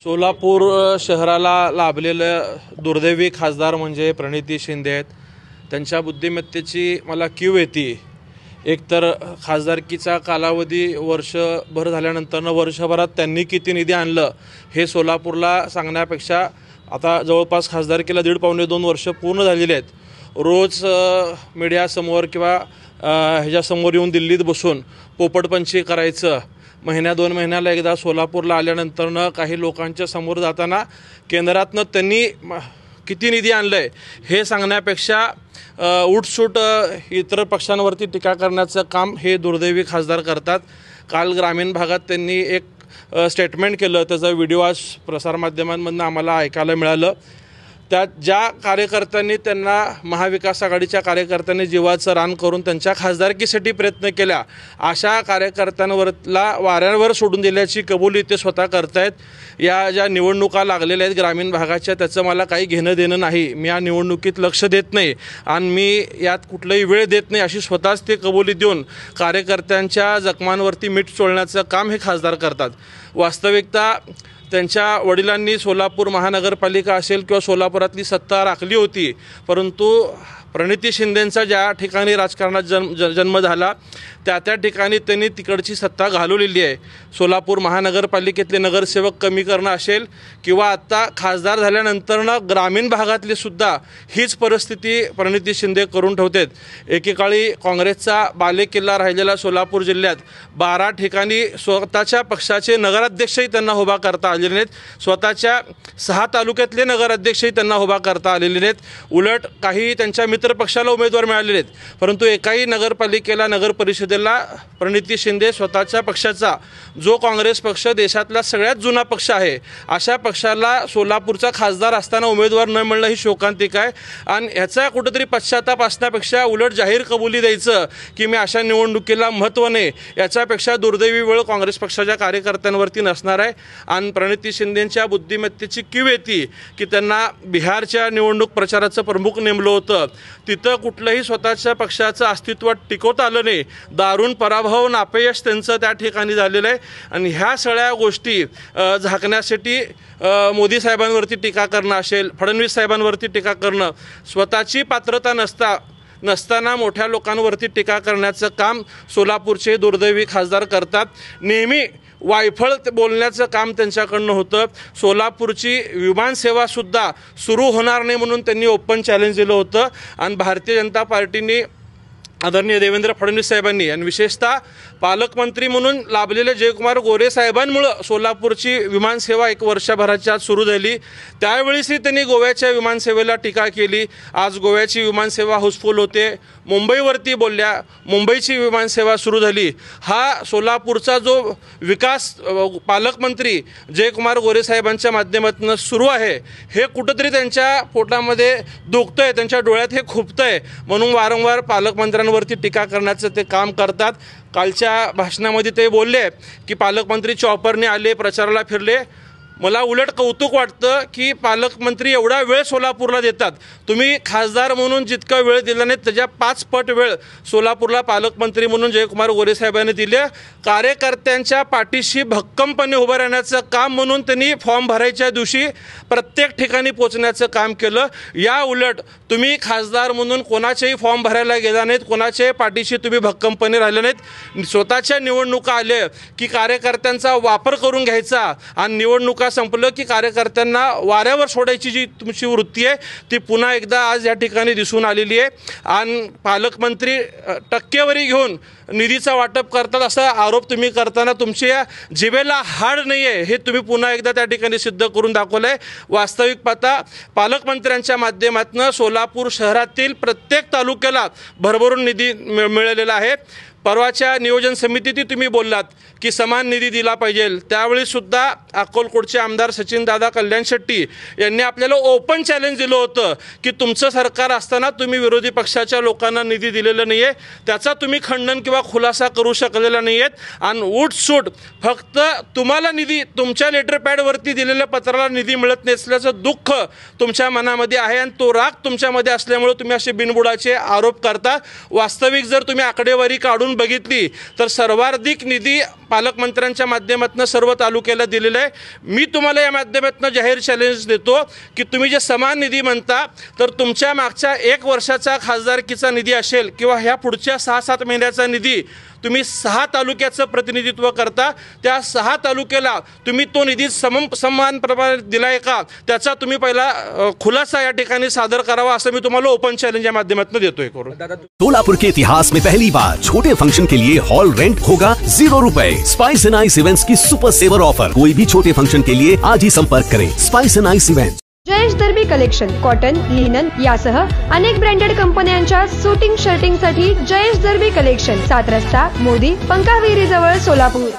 सोलापूर शहराला लाभलेलं दुर्दैवी खासदार म्हणजे प्रणिती शिंदे आहेत। त्यांच्या बुद्धिमत्तेची मला कीव येते। एकतर खासदारकीचा कालावधी वर्षभर झाल्यानंतर वर्षभरात त्यांनी किती निधी आणलं हे सोलापूरला सांगण्यापेक्षा आता जवळपास खासदारकीला 1.5-2 वर्ष पूर्ण झालेले आहेत। रोज मीडियासमोर किंवा ह्याच्यासमोर येऊन दिल्लीत बसून पोपटपंची करायचं, महिन्या-2 महिन्याला एकदा सोलापूरला आल्यानंतरनं काही लोकांच्या समोर जाताना केंद्रातनं त्यांनी किती निधी आणलंय हे सांगण्यापेक्षा उठसूट इतर पक्षांवरती टीका करण्याचं काम हे दुर्दैवी खासदार करतात। काल ग्रामीण भागात त्यांनी एक स्टेटमेंट केलं, त्याचा व्हिडिओ आज प्रसारमाध्यमांमधून आम्हाला ऐकायला मिळालं। त्यात ज्या कार्यकर्त्यांनी त्यांना महाविकास आघाडीच्या कार्यकर्त्यांनी जीवाचं रान करून त्यांच्या खासदारकीसाठी प्रयत्न केला, अशा कार्यकर्त्यांवरला वाऱ्यावर सोडून दिल्याची कबुली ते स्वतः करतायत। या ज्या निवडणुका लागलेल्या आहेत ग्रामीण भागाच्या, त्याचं मला काही घेणं देणं नाही। मी या निवडणुकीत लक्ष देत नाही आणि मी यात कुठलाही वेळ देत नाही अशी स्वतःच ते कबुली देऊन कार्यकर्त्यांच्या जखमांवरती मीठ चोळण्याचं काम हे खासदार करतात। वास्तविकता त्यांच्या वडिलांनी सोलापूर महानगरपालिका असेल किंवा सोलापुरातली सत्ता राखली होती, परंतु प्रणिती शिंदेंचा ज्या ठिकाणी राजकारणात जन्म झाला त्या ठिकाणी त्यांनी तिकडची सत्ता घालवलेली आहे। सोलापूर महानगरपालिकेतले नगरसेवक कमी करणं असेल किंवा आता खासदार झाल्यानंतरनं ग्रामीण भागातली सुद्धा हीच परिस्थिती प्रणिती शिंदे करून ठेवतात। एकेकाळी काँग्रेसचा बालेकिल्ला राहिलेला सोलापूर जिल्ह्यात 12 ठिकाणी स्वतःच्या पक्षाचे नगराध्यक्षही त्यांना उभा करता आलेले नाहीत, स्वतःच्या 6 तालुक्यातले नगराध्यक्षही त्यांना उभा करता आलेले नाहीत। उलट काही त्यांच्या मित्र पक्षाला उमेदवार मिळालेले आहेत, परंतु एकाही नगरपालिकेला नगर परिषदेला प्रणिती शिंदे स्वतःच्या पक्षाचा, जो काँग्रेस पक्ष देशातला सगळ्यात जुना पक्ष आहे, अशा पक्षाला सोलापूरचा खासदार असताना उमेदवार न मिळणं ही शोकांतिका आहे। आणि ह्याचा कुठेतरी पश्चाताप असण्यापेक्षा उलट जाहीर कबुली द्यायचं की मी अशा निवडणुकीला महत्त्व नाही, याच्यापेक्षा दुर्दैवी वेळ काँग्रेस पक्षाच्या कार्यकर्त्यांवरती नसणार आहे। आणि प्रणिती शिंदेंच्या बुद्धिमत्तेची कीव येते की त्यांना बिहारच्या निवडणूक प्रचाराचं प्रमुख नेमलं होतं, तिथं कुठलंही स्वतःच्या पक्षाचं अस्तित्व टिकवता आलं नाही, दारुण पराभव अपयश त्यांचं त्या ठिकाणी झालेलं आहे। आणि ह्या सगळ्या गोष्टी झाकण्यासाठी मोदी साहेबांवरती टीका करणं असेल, फडणवीस साहेबांवरती टीका करणं, स्वतःची पात्रता नसताना मोठ्या लोकांवरती टीका करण्याचं काम सोलापूरचे दुर्दैवी खासदार करतात। नेहमी वायफळ बोलण्याचं काम त्यांच्याकडनं होतं। सोलापूरची विमानसेवासुद्धा सुरू होणार नाही म्हणून त्यांनी ओपन चॅलेंज दिलं होतं। आणि भारतीय जनता पार्टीने आदरणीय देवेंद्र फडणवीस साहेबांनी आणि विशेषतः पालकमंत्री म्हणून लाभलेले जयकुमार गोरे साहेबांमुळं सोलापूरची विमानसेवा 1 वर्षभराच्या आत सुरू झाली। त्यावेळीसही त्यांनी गोव्याच्या विमानसेवेला टीका केली। आज गोव्याची विमानसेवा हाऊसफुल होते, मुंबईवरती बोलल्या, मुंबईची विमानसेवा सुरू झाली। हा सोलापूरचा जो विकास पालकमंत्री जयकुमार गोरे साहेबांच्या माध्यमातून सुरू आहे, हे कुठंतरी त्यांच्या पोटामध्ये दुखतंय, त्यांच्या डोळ्यात हे खुपतंय, म्हणून वारंवार पालकमंत्र्यांवरती टीका करण्याचं ते काम करतात। कालच्या भाषणामध्ये ते बोलले की पालकमंत्री चॉपरने आले, प्रचाराला फिरले। मला उलट कौतुक वाटतं की पालकमंत्री एवढा वेळ सोलापूरला देतात। तुम्ही खासदार म्हणून जितका वेळ दिला नाही त्याच्या 5 पट वेळ सोलापूरला पालकमंत्री म्हणून जयकुमार गोरे साहेबांनी दिले। कार्यकर्त्यांच्या पाठीशी भक्कमपणे उभं राहण्याचं काम म्हणून त्यांनी फॉर्म भरायच्या दिवशी प्रत्येक ठिकाणी पोचण्याचं काम केलं। या उलट तुम्ही खासदार म्हणून कोणाचेही फॉर्म भरायला गेला नाहीत, कोणाच्याही पाठीशी तुम्ही भक्कमपणे राहिले नाहीत। स्वतःच्या निवडणुका आल्या की कार्यकर्त्यांचा वापर करून घ्यायचा आणि निवडणुका संपलं की कार्यकर्त्यांना वाऱ्यावर सोडायची जी तुमची वृत्ती आहे ती पुन्हा एकदा आज या ठिकाणी दिसून आलेली आहे। आणि पालकमंत्री टक्केवारी घेऊन निधीचा वाटप करतात असा आरोप तुम्ही करताना तुमच्या जिभेला हाड नाही आहे हे तुम्ही पुन्हा एकदा त्या ठिकाणी सिद्ध करून दाखवलं आहे। वास्तविक पाहता पालकमंत्र्यांच्या माध्यमातून सोलापूर शहरातील प्रत्येक तालुक्याला भरभरून निधी मिळालेला आहे। परवाच्या नियोजन समितीत तुम्ही बोललात की समान निधी दिला पाहिजे, त्यावेळीसुद्धा अक्कलकोटचे आमदार सचिनदादा कल्याण शेट्टी यांनी आपल्याला ओपन चॅलेंज दिलं होतं की तुमचं सरकार असताना तुम्ही विरोधी पक्षाच्या लोकांना निधी दिलेला नाही आहे, त्याचा तुम्ही खंडन किंवा खुलासा करू शकलेला नाही आहेत। आणि उठसूट फक्त तुम्हाला निधी तुमच्या लेटर पॅडवरती दिलेल्या पत्राला निधी मिळत नसल्याचं दुःख तुमच्या मनामध्ये आहे आणि तो राग तुमच्यामध्ये असल्यामुळे तुम्ही असे बिनबुडाचे आरोप करता। वास्तविक जर तुम्ही आकडेवारी काढून काढून बघितली तर सर्वाधिक निधी पालकमंत्र्यांच्या माध्यमातून सर्व तालुक्याला दिलेला आहे। मी तुम्हाला या माध्यमातून जाहीर चॅलेंज देतो की तुम्ही जे समान निधी म्हणता तर तुमच्या मागच्या 1 वर्षाचा खासदारकीचा निधी असेल किंवा ह्या पुढच्या 6-7 महिन्याचा निधी तुम्ही 6 तालुक्याचं प्रतिनिधित्व करता, त्या 6 तालुक्याला तुम्ही तो निधी समान प्रमाणे दिलाय का त्याचा तुम्ही पहिला खुलासा या ठिकाणी सादर करावा असं मी तुम्हाला ओपन चॅलेंज या माध्यमातून देतोय करून। सोलापुर के इतिहास में पहली बार छोटे फंक्शन के लिए हॉल रेंट होगा 0 रुपए। स्पाइस एंड आइस इवेंट्स की सुपर सेवर ऑफर, कोई भी छोटे फंक्शन के लिए आज ही संपर्क करें। Spice and ice events. Jayesh Darbi collection cotton, linen यासह अनेक ब्रँडेड कंपन्यांच्या सूटिंग शर्टिंग साठी जयेश दर्बी कलेक्शन, 7 रस्ता मोदी पंकाविरी जवळ सोलापूर।